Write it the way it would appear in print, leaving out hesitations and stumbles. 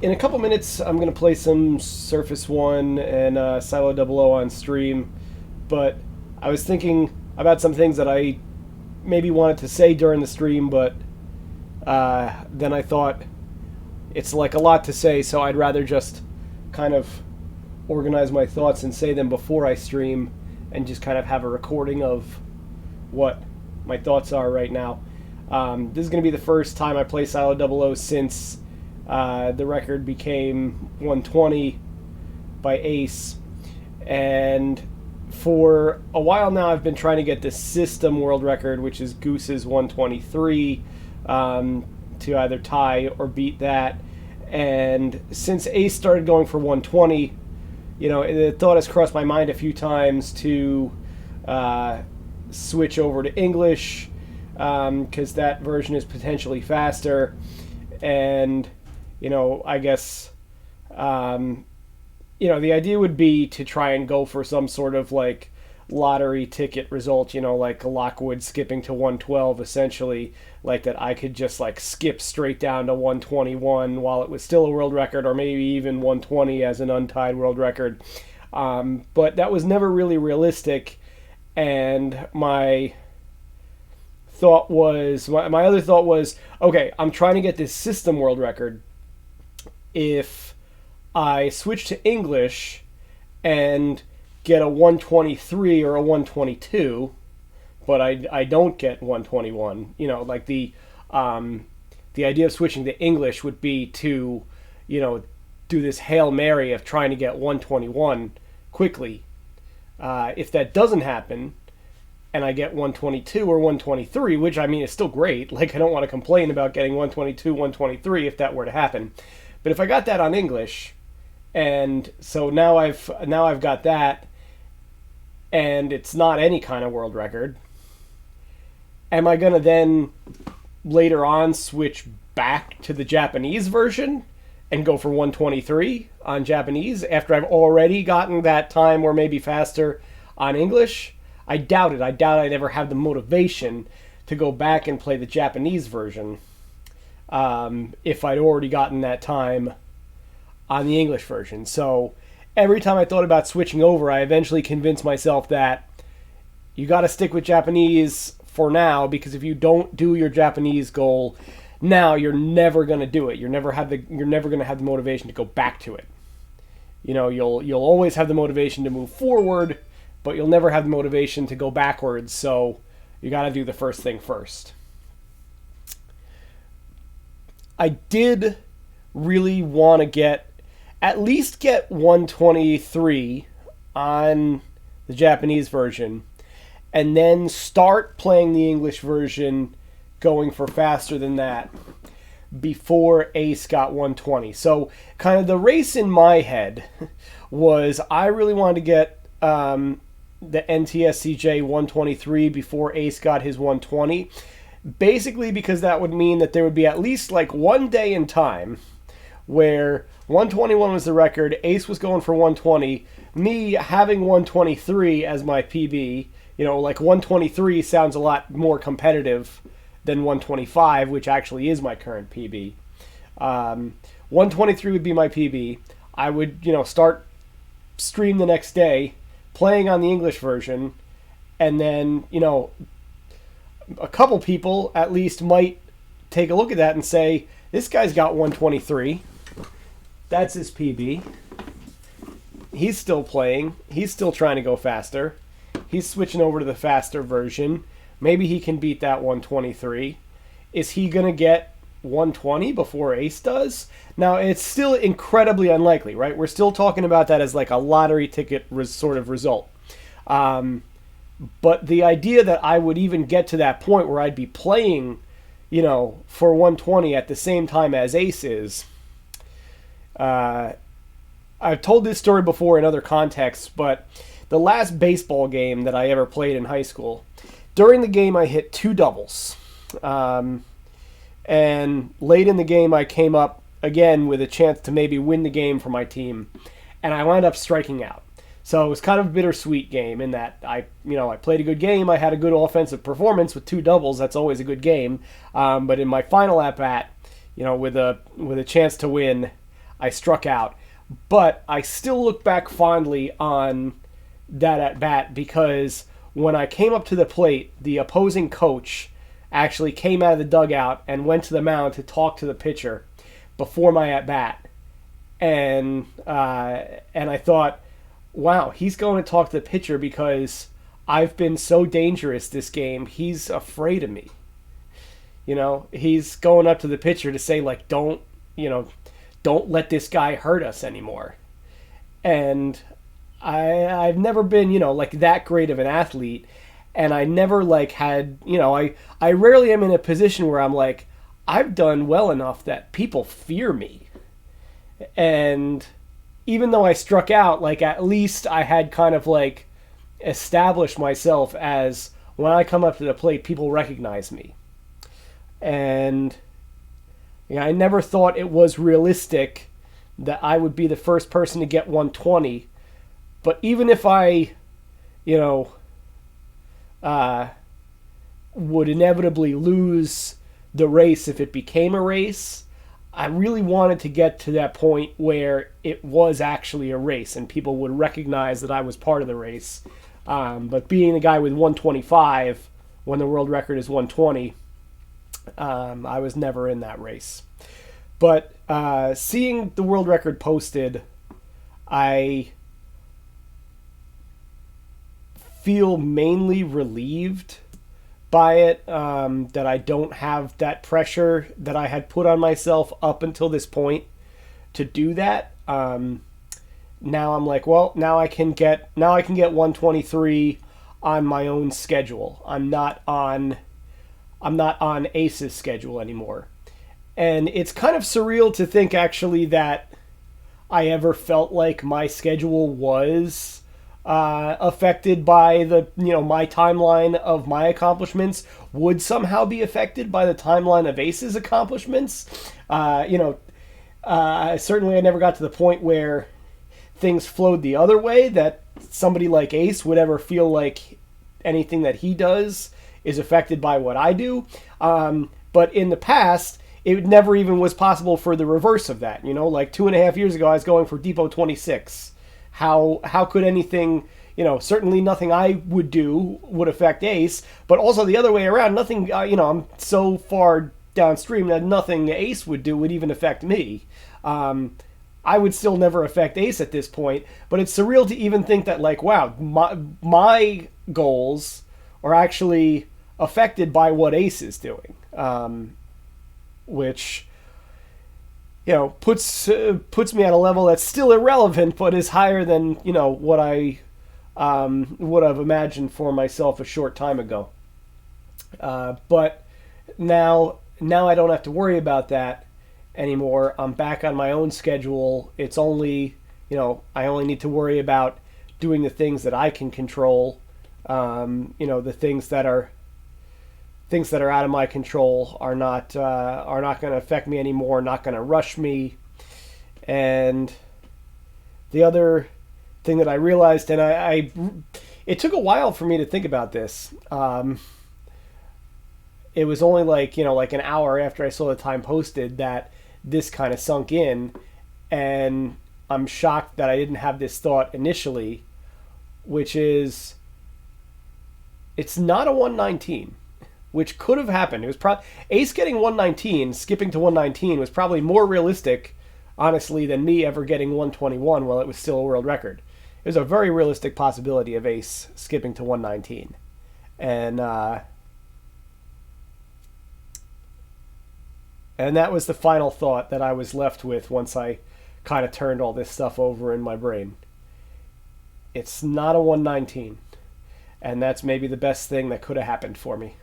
In a couple minutes, I'm going to play some Surface One and Silo Double O on stream, but I was thinking about some things that I maybe wanted to say during the stream, but then I thought it's like a lot to say, so I'd rather just kind of organize my thoughts and say them before I stream and just kind of have a recording of what my thoughts are right now. This is going to be the first time I play Silo Double O since the record became 120 by Ace. And for a while now, I've been trying to get the system world record, which is Goose's 123, to either tie or beat that. And since Ace started going for 120, the thought has crossed my mind a few times to switch over to English, because that version is potentially faster. And I guess, the idea would be to try and go for some sort of like lottery ticket result, like Lockwood skipping to 112, essentially, like that I could just like skip straight down to 121 while it was still a world record, or maybe even 120 as an untied world record. But that was never really realistic, and my other thought was, okay, I'm trying to get this system world record. If I switch to English and get a 123 or a 122, but I don't get 121, like the idea of switching to English would be to, do this Hail Mary of trying to get 121 quickly. If that doesn't happen, and I get 122 or 123, which I mean is still great. Like, I don't want to complain about getting 122, 123 if that were to happen. But if I got that on English, and so now I've got that, and it's not any kind of world record, am I going to then later on switch back to the Japanese version and go for 123 on Japanese after I've already gotten that time or maybe faster on English? I doubt it. I doubt I'd ever have the motivation to go back and play the Japanese version if I'd already gotten that time on the English version. So every time I thought about switching over, I eventually convinced myself that you got to stick with Japanese for now, because if you don't do your Japanese goal now, you're never going to do it. You're never going to have the motivation to go back to it. You'll always have the motivation to move forward, but you'll never have the motivation to go backwards, so you got to do the first thing first. I did really want to at least get 123 on the Japanese version, and then start playing the English version going for faster than that before Ace got 120. So kind of the race in my head was I really wanted to get the NTSCJ 123 before Ace got his 120. Basically because that would mean that there would be at least like one day in time where 121 was the record, Ace was going for 120, me having 123 as my PB, like 123 sounds a lot more competitive than 125, which actually is my current PB. 123 would be my PB. I would, start stream the next day, playing on the English version, and then, a couple people at least might take a look at that and say, this guy's got 123. That's his PB. He's still playing. He's still trying to go faster. He's switching over to the faster version. Maybe he can beat that 123. Is he going to get 120 before Ace does? Now, it's still incredibly unlikely, right? We're still talking about that as like a lottery ticket sort of result. But the idea that I would even get to that point where I'd be playing, for 120 at the same time as Ace is. I've told this story before in other contexts, but the last baseball game that I ever played in high school, during the game I hit 2 doubles. And late in the game I came up again with a chance to maybe win the game for my team, and I wound up striking out. So it was kind of a bittersweet game in that I played a good game. I had a good offensive performance with 2 doubles. That's always a good game. But in my final at bat, with a chance to win, I struck out. But I still look back fondly on that at bat because when I came up to the plate, the opposing coach actually came out of the dugout and went to the mound to talk to the pitcher before my at bat, and I thought, wow, he's going to talk to the pitcher because I've been so dangerous this game. He's afraid of me. He's going up to the pitcher to say, like, don't let this guy hurt us anymore. And I've never been, like that great of an athlete. And I never like had, I rarely am in a position where I'm like, I've done well enough that people fear me. And even though I struck out, like at least I had kind of like established myself as when I come up to the plate, people recognize me. And I never thought it was realistic that I would be the first person to get 120. But even if I, would inevitably lose the race if it became a race, I really wanted to get to that point where it was actually a race and people would recognize that I was part of the race. But being the guy with 125 when the world record is 120, I was never in that race. But seeing the world record posted, I feel mainly relieved by it, that I don't have that pressure that I had put on myself up until this point to do that. Now I'm like, well, now I can get 123 on my own schedule. I'm not on Ace's schedule anymore. And it's kind of surreal to think actually that I ever felt like my schedule was affected by my timeline of my accomplishments would somehow be affected by the timeline of Ace's accomplishments. Certainly I never got to the point where things flowed the other way, that somebody like Ace would ever feel like anything that he does is affected by what I do. But in the past, it never even was possible for the reverse of that. Like 2.5 years ago, I was going for Depot 26. How could anything, certainly nothing I would do would affect Ace, but also the other way around, nothing, I'm so far downstream that nothing Ace would do would even affect me. I would still never affect Ace at this point, but it's surreal to even think that, like, wow, my goals are actually affected by what Ace is doing, which puts me at a level that's still irrelevant, but is higher than what I would have imagined for myself a short time ago. But now I don't have to worry about that anymore. I'm back on my own schedule. It's only I only need to worry about doing the things that I can control. The things that are out of my control are not going to affect me anymore, not going to rush me. And the other thing that I realized, and it took a while for me to think about this. It was only like an hour after I saw the time posted that this kind of sunk in, and I'm shocked that I didn't have this thought initially, which is it's not a 119. Which could have happened. It was Ace getting 119, skipping to 119 was probably more realistic, honestly, than me ever getting 121 while it was still a world record. It was a very realistic possibility of Ace skipping to 119. And that was the final thought that I was left with once I kind of turned all this stuff over in my brain. It's not a 119. And that's maybe the best thing that could have happened for me.